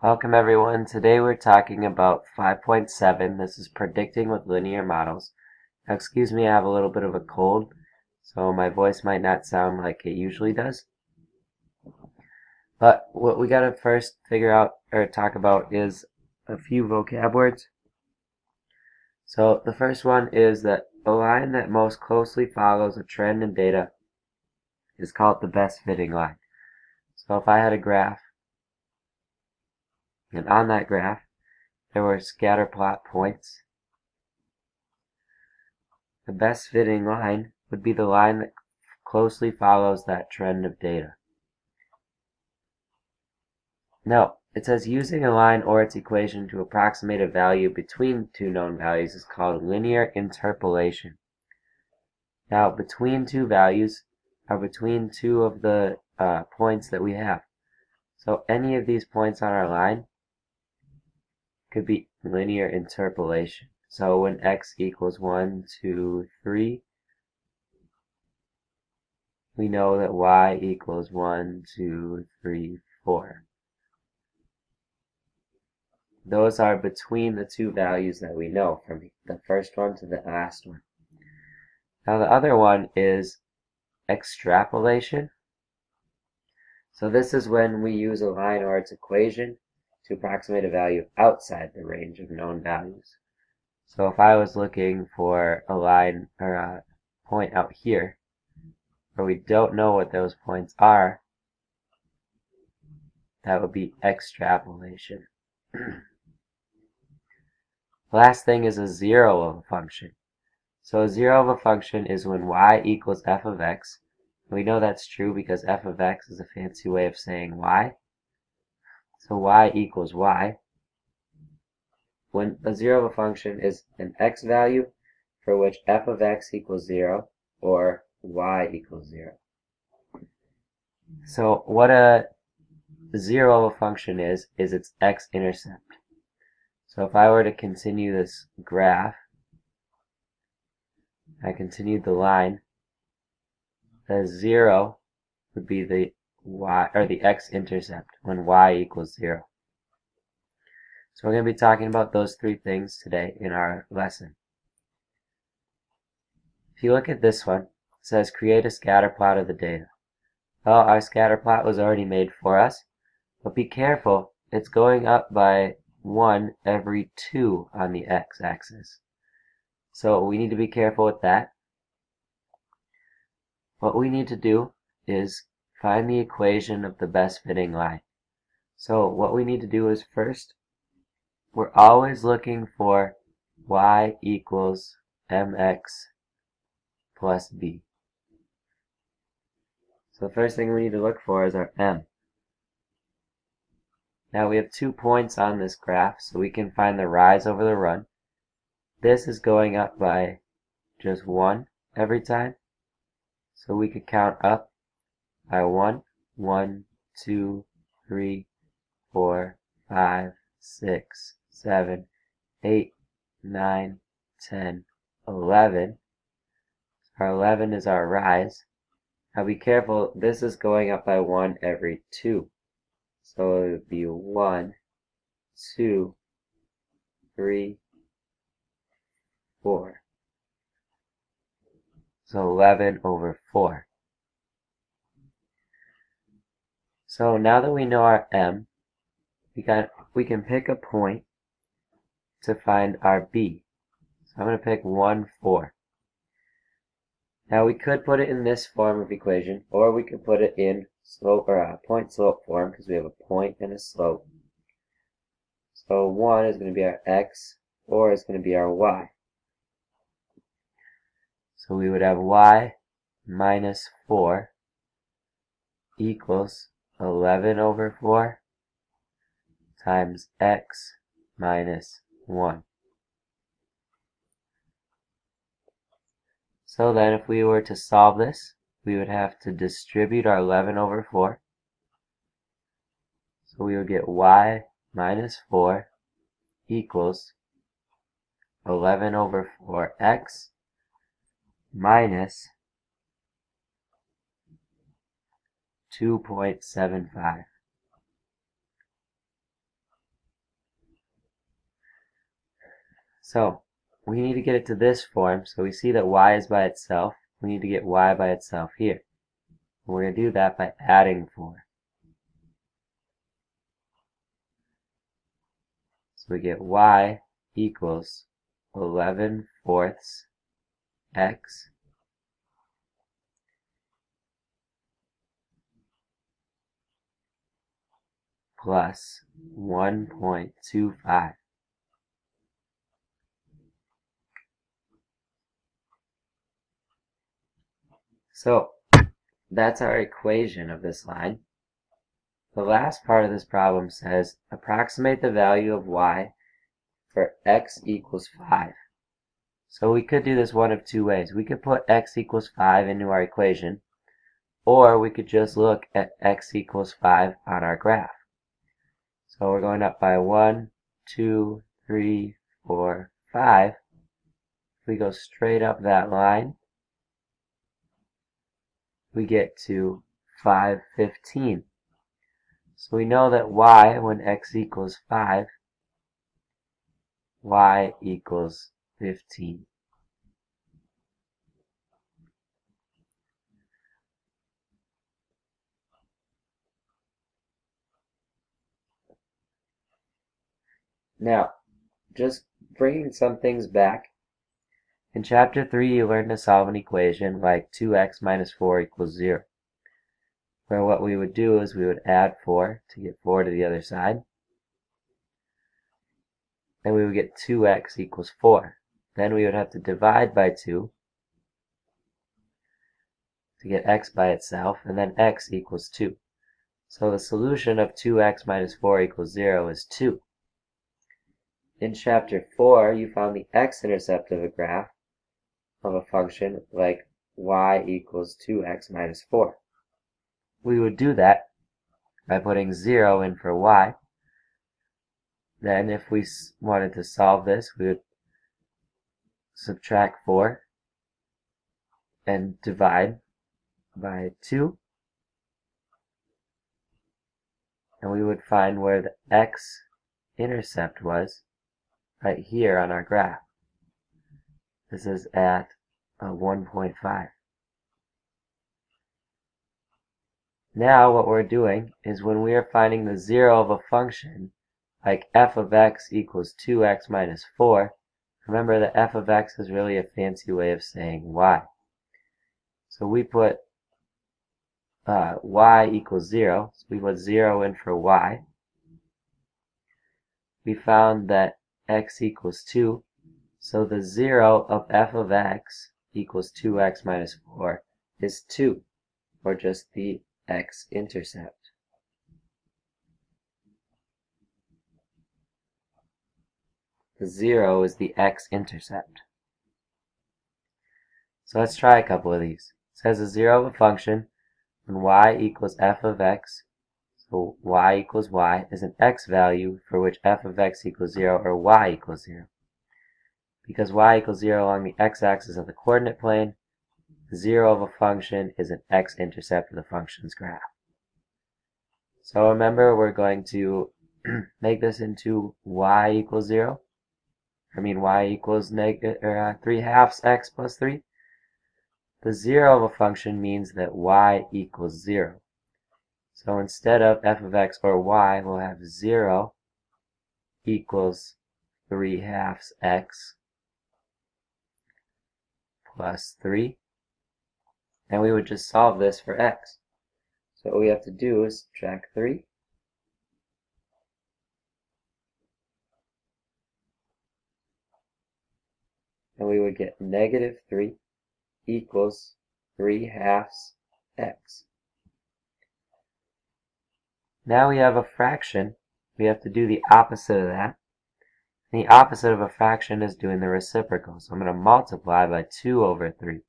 Welcome everyone. Today we're talking about 5.7. This is predicting with linear models. Now, excuse me, I have a little bit of a cold, so my voice might not sound like it usually does. But what we gotta first figure out or talk about is a few vocab words. So the first one is that a line that most closely follows a trend in data is called the best fitting line. So if I had a graph, and on that graph there were scatter plot points, the best fitting line would be the line that closely follows that trend of data. Now, it says using a line or its equation to approximate a value between two known values is called linear interpolation. Now, between two values are between two of the points that we have. So any of these points on our line could be linear interpolation. So when x equals 1, 2, 3, we know that y equals 1, 2, 3, 4. Those are between the two values that we know, from the first one to the last one. Now the other one is extrapolation. So this is when we use a line or its equation to approximate a value outside the range of known values. So if I was looking for a line or a point out here, where we don't know what those points are, that would be extrapolation. Last thing is a zero of a function. So a zero of a function is when y equals f of x. We know that's true because f of x is a fancy way of saying y. So y equals y. When a zero of a function is an x value for which f of x equals 0 or y equals 0. So what a zero of a function is its x-intercept. So if I were to continue this graph, I continued the line, the 0 would be the y or the x-intercept when y equals 0. So we're going to be talking about those three things today in our lesson. If you look at this one, it says create a scatter plot of the data. Well, our scatter plot was already made for us, but be careful, it's going up by 1 every 2 on the x-axis. So we need to be careful with that. What we need to do is find the equation of the best fitting line. So what we need to do is first, we're always looking for y equals mx plus b. So the first thing we need to look for is our m. Now we have 2 points on this graph, so we can find the rise over the run. This is going up by just 1 every time. So we could count up by 1, 1, 2, 3, 4, 5, 6, 7, 8, 9, 10, 11. Our 11 is our rise. Now be careful, this is going up by 1 every 2. So it would be 1, 2, 3, 4. So 11 over 4. So now that we know our m, we can pick a point to find our b. So I'm going to pick 1, 4. Now we could put it in this form of equation, or we could put it in slope or point slope form because we have a point and a slope. So 1 is going to be our x, 4 is going to be our y. So we would have y minus 4 equals 11 over 4 times x minus 1. So then if we were to solve this, we would have to distribute our 11 over 4. So we would get y minus 4 equals 11 over 4x minus 2.75. So we need to get it to this form. So we see that y is by itself. We need to get y by itself here. And we're going to do that by adding 4. So we get y equals 11/4 x plus 1.25. So that's our equation of this line. The last part of this problem says approximate the value of y for x equals 5. So we could do this one of two ways. We could put x equals 5 into our equation, or we could just look at x equals 5 on our graph. So we're going up by 1, 2, 3, 4, 5. If we go straight up that line, we get to 5/15. So we know that y, when x equals 5, y equals 15. Now, just bringing some things back. In Chapter 3, you learned to solve an equation like 2x minus 4 equals 0. Where what we would do is we would add 4 to get 4 to the other side. Then we would get 2x equals 4. Then we would have to divide by 2 to get x by itself, and then x equals 2. So the solution of 2x minus 4 equals 0 is 2. In Chapter 4, you found the x-intercept of a graph of a function like y equals 2x minus 4. We would do that by putting 0 in for y. Then if we wanted to solve this, we would subtract 4 and divide by 2. And we would find where the x-intercept was right here on our graph. This is at 1.5. Now what we're doing is when we are finding the 0 of a function, like f of x equals 2x minus 4, remember that f of x is really a fancy way of saying y. So we put y equals 0, so we put 0 in for y. We found that x equals 2, so the 0 of f of x equals 2x minus 4 is 2, or just the x-intercept. The 0 is the x-intercept. So let's try a couple of these. It says the 0 of a function when y equals f of x, so y equals y, is an x value for which f of x equals 0 or y equals 0. Because y equals 0 along the x-axis of the coordinate plane, the 0 of a function is an x-intercept of the function's graph. So remember, we're going to make this into y equals 0. Y equals 3/2 x plus 3. The 0 of a function means that y equals 0. So instead of f of x or y, we'll have 0 equals 3/2 x plus 3. And we would just solve this for x. So what we have to do is subtract 3. And we would get negative 3 equals 3/2 x. Now we have a fraction. We have to do the opposite of that. And the opposite of a fraction is doing the reciprocal. So I'm going to multiply by 2 over 3.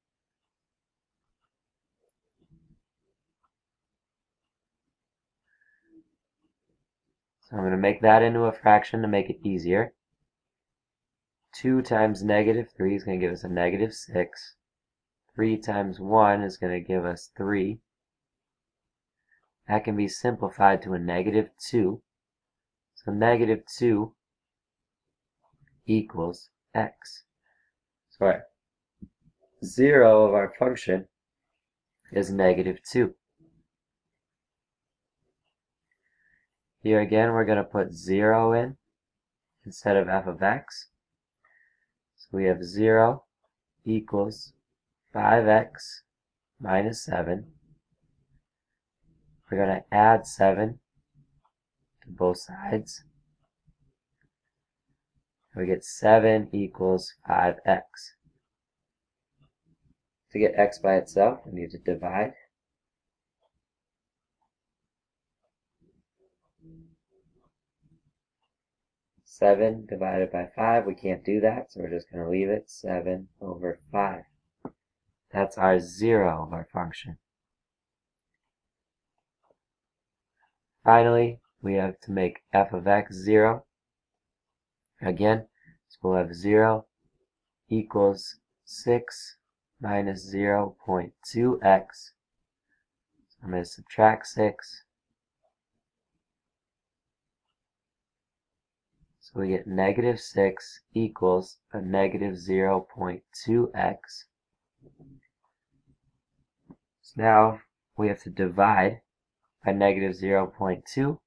So I'm going to make that into a fraction to make it easier. 2 times negative 3 is going to give us a negative 6. 3 times 1 is going to give us 3. That can be simplified to a negative 2. So negative 2 equals x. So our 0 of our function is -2. Here again, we're going to put 0 in instead of f of x. So we have 0 equals 5x minus 7. We're going to add 7 to both sides. We get 7 equals 5x. To get x by itself, we need to divide. Seven divided by 5, we can't do that, so we're just going to leave it. 7 over 5. That's our 0 of our function. Finally, we have to make f of x 0. Again, so we'll have 0 equals 6 minus 0.2x. So I'm going to subtract 6. So we get -6 equals a -0.2x. So now we have to divide by -0.2 to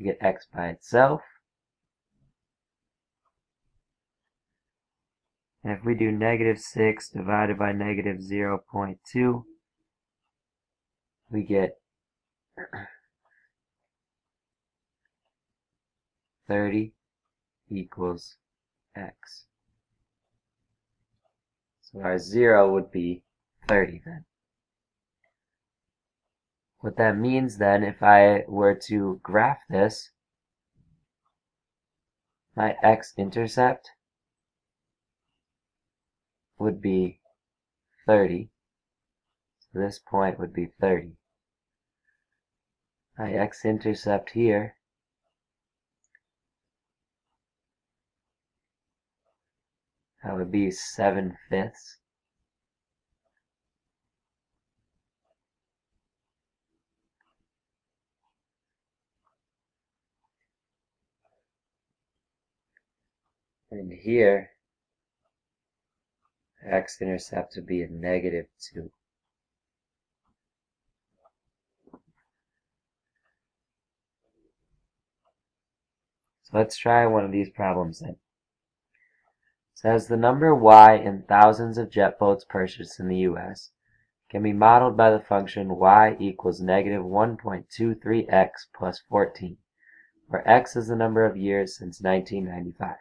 get x by itself. And if we do -6 divided by -0.2, we get 30 equals x. So our 0 would be 30 then. What that means then, if I were to graph this, my x-intercept would be 30. So this point would be 30. My x-intercept here that would be 7/5. And here, x-intercept would be a -2. So let's try one of these problems then. It says the number y in thousands of jet boats purchased in the U.S. can be modeled by the function y equals -1.23x plus 14, where x is the number of years since 1995.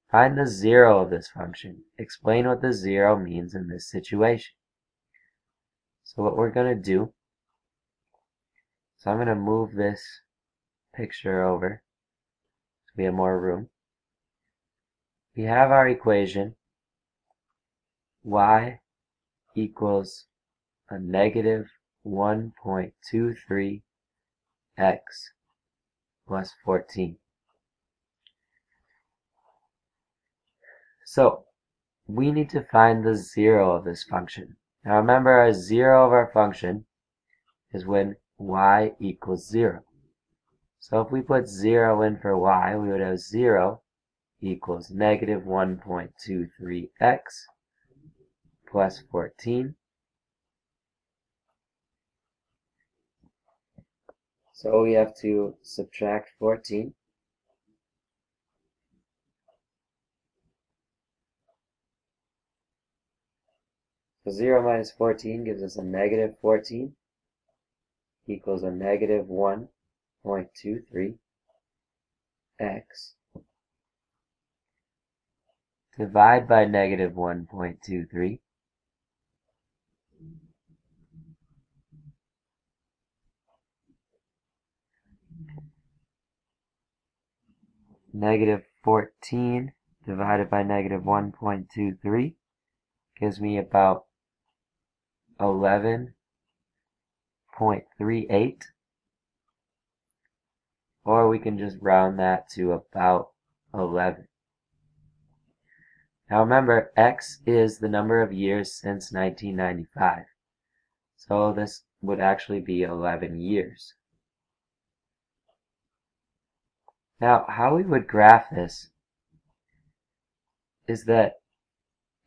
Find the 0 of this function. Explain what the 0 means in this situation. So what we're going to do, so I'm going to move this picture over so we have more room. We have our equation y equals a -1.23x plus 14. So we need to find the 0 of this function. Now remember, our 0 of our function is when y equals 0. So if we put 0 in for y, we would have 0 equals -1.23x plus 14. So we have to subtract 14. So 0 minus 14 gives us a -14 equals a -1.23x. Divide by -1.23. -14 divided by -1.23 gives me about 11.38. Or we can just round that to about 11. Now remember, x is the number of years since 1995. So this would actually be 11 years. Now, how we would graph this is that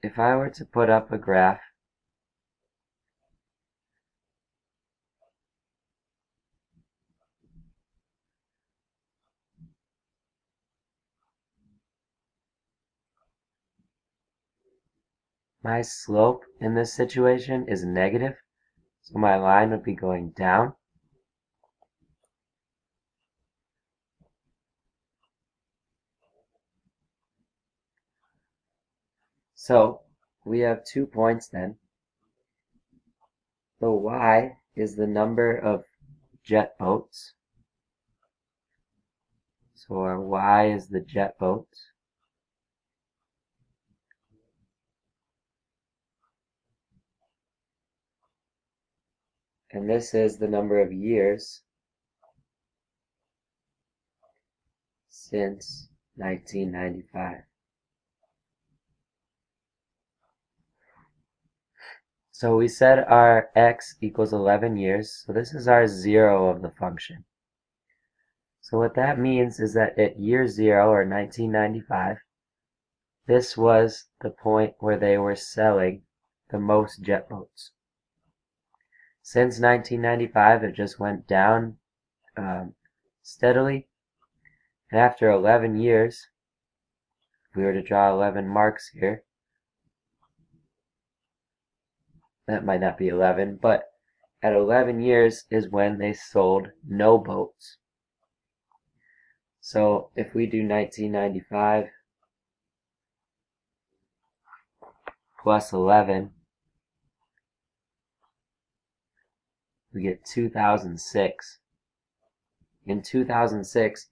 if I were to put up a graph my slope in this situation is negative, so my line would be going down. So we have 2 points then. The y is the number of jet boats. So our y is the jet boats. And this is the number of years since 1995. So we said our x equals 11 years, so this is our 0 of the function. So what that means is that at year 0, or 1995, this was the point where they were selling the most jet boats. Since 1995, it just went down steadily, and after 11 years, if we were to draw 11 marks here, that might not be 11, but at 11 years is when they sold no boats. So if we do 1995 plus 11, we get 2006. In 2006,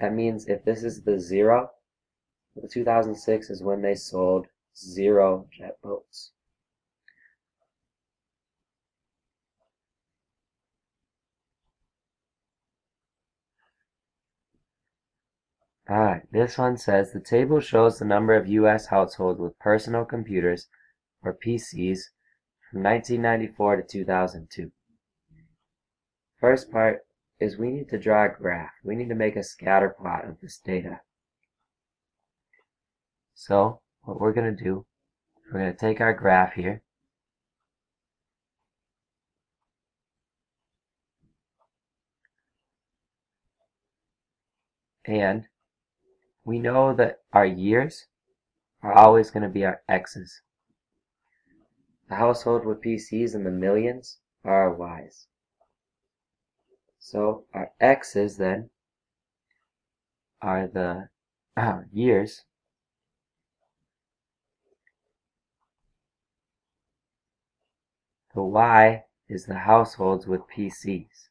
that means if this is the 0, 2006 is when they sold 0 jet boats. Alright, this one says the table shows the number of U.S. households with personal computers, or PCs, from 1994 to 2002. First part is we need to draw a graph. We need to make a scatter plot of this data. So what we're going to do, we're going to take our graph here, and we know that our years are always going to be our x's. The household with PCs in the millions are our y's. So our x's then are the years, the y is the households with PCs.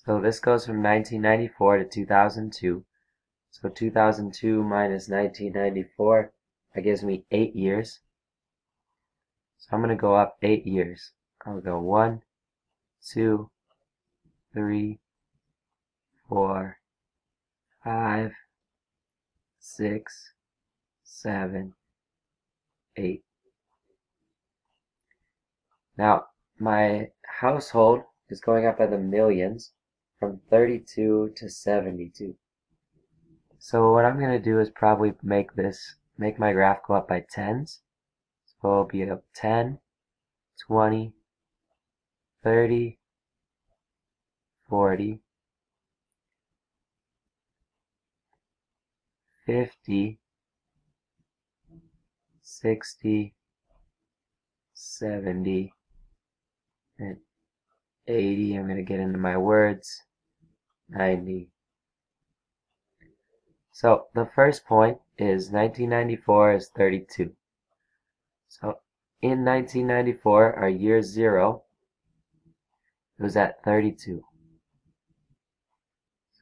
So this goes from 1994 to 2002. So 2002 minus 1994, that gives me 8 years. So I'm going to go up 8 years. I'll go 1, 2, 3, 4, 5, 6, 7, 8. Now, my household is going up by the millions from 32 to 72. So what I'm going to do is probably make my graph go up by tens. So it'll be up 10, 20, 30, 40, 50, 60, 70, and 80. I'm going to get into my words. 90. So the first point is 1994 is 32. So in 1994, our year 0 was at 32.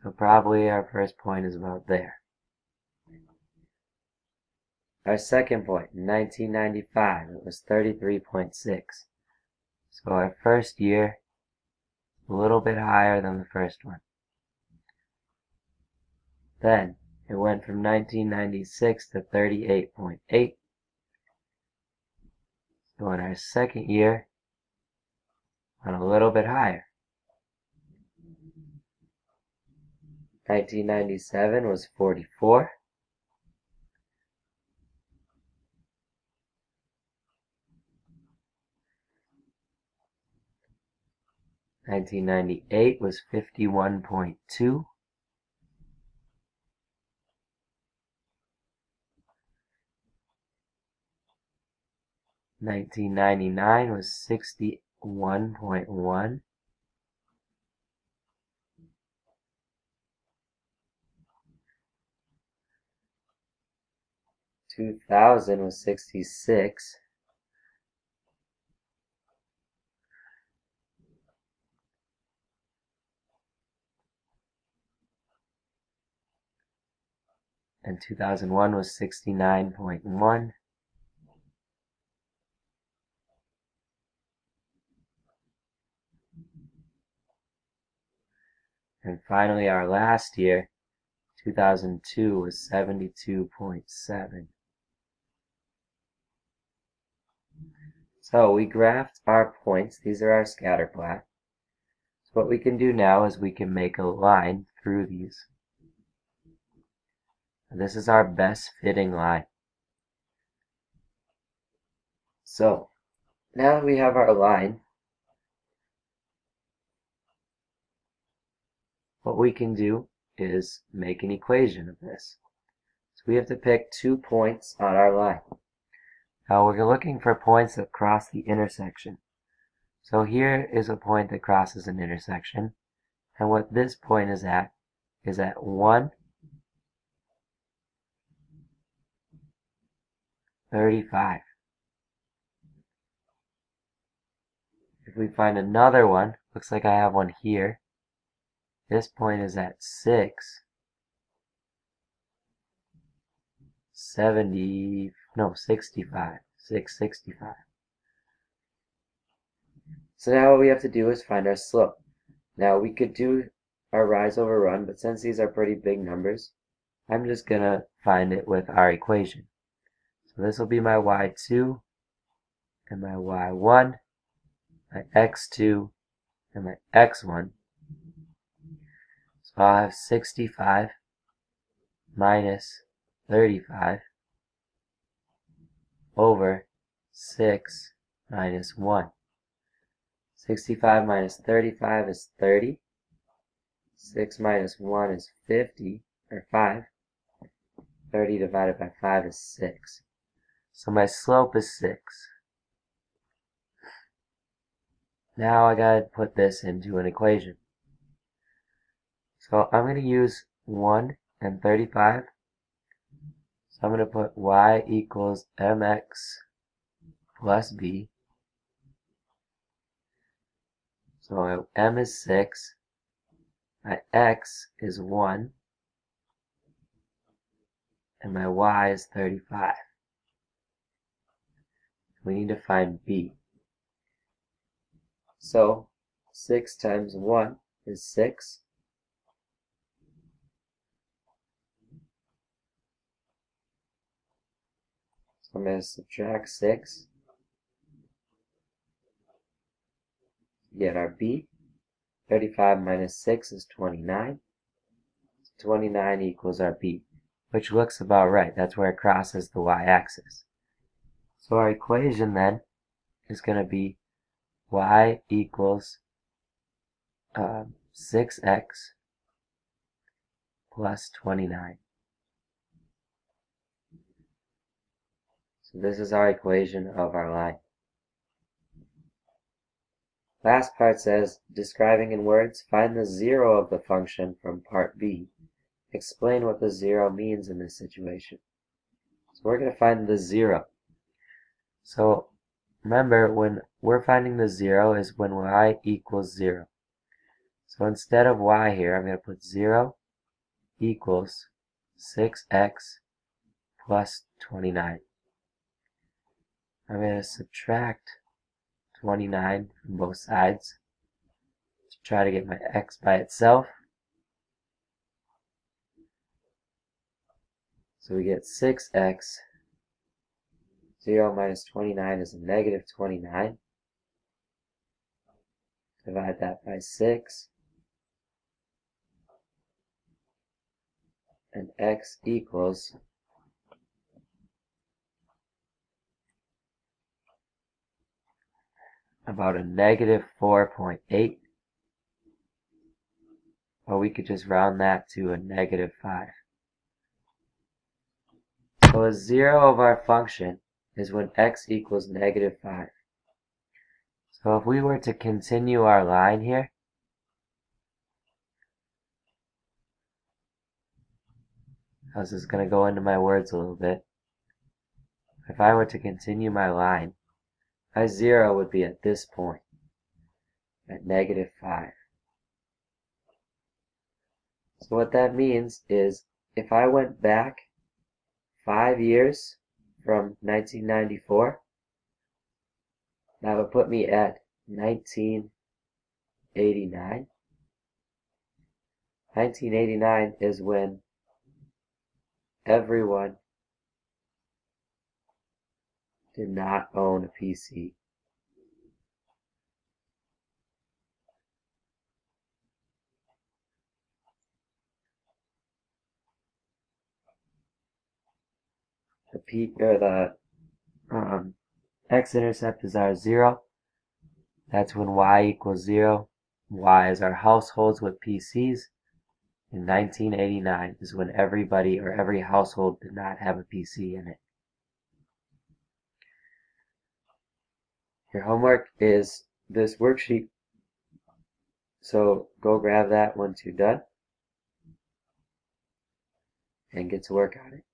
So probably our first point is about there. Our second point, in 1995, it was 33.6. So our first year, a little bit higher than the first one. Then, It went from 1996 to 38.8. So in our second year, went a little bit higher. 1997 was 44. 1998 was 51.2. 1999 was 61.1. 2000 was 66. And 2001 was 69.1. And finally, our last year, 2002, was 72.7. So we graphed our points. These are our scatter plot. So what we can do now is we can make a line through these. And this is our best fitting line. So now that we have our line, what we can do is make an equation of this. So we have to pick 2 points on our line. Now we're looking for points that cross the intersection. So here is a point that crosses an intersection, and what this point is at 1:35. If we find another one, looks like I have one here. This point is at 665. So now what we have to do is find our slope. Now we could do our rise over run, but since these are pretty big numbers, I'm just going to find it with our equation. So this will be my y2 and my y1, my x2 and my x1. So I'll have 65 minus 35 over 6 minus 1. 65 minus 35 is 30. 6 minus 1 is 50, or 5. 30 divided by 5 is 6. So my slope is 6. Now I gotta put this into an equation. So I'm going to use 1 and 35. So I'm going to put y equals mx plus b. So my m is 6. My x is 1. And my y is 35. We need to find b. So 6 times 1 is 6. So I'm going to subtract 6 to get our b. 35 minus 6 is 29. 29 equals our b, which looks about right. That's where it crosses the y-axis. So our equation then is going to be y equals 6x plus 29. So this is our equation of our line. Last part says, describing in words, find the zero of the function from part B. Explain what the zero means in this situation. So we're going to find the zero. So remember, when we're finding the zero is when y equals 0. So instead of y here, I'm going to put 0 equals 6x plus 29. I'm going to subtract 29 from both sides to try to get my x by itself. So we get 6x. 0 minus 29 is a negative 29. Divide that by 6. And x equals about a negative 4.8. Or we could just round that to a negative 5. So a 0 of our function is when x equals negative 5. So if we were to continue our line here, I was just going to go into my words a little bit. If I were to continue my line, my 0 would be at this point, at negative 5. So what that means is if I went back 5 years from 1994, that would put me at 1989. 1989 is when everyone did not own a PC. The x-intercept is our 0. That's when y equals 0. Y is our households with PCs. In 1989 is when everybody or every household did not have a PC in it. Your homework is this worksheet, so go grab that once you're done and get to work on it.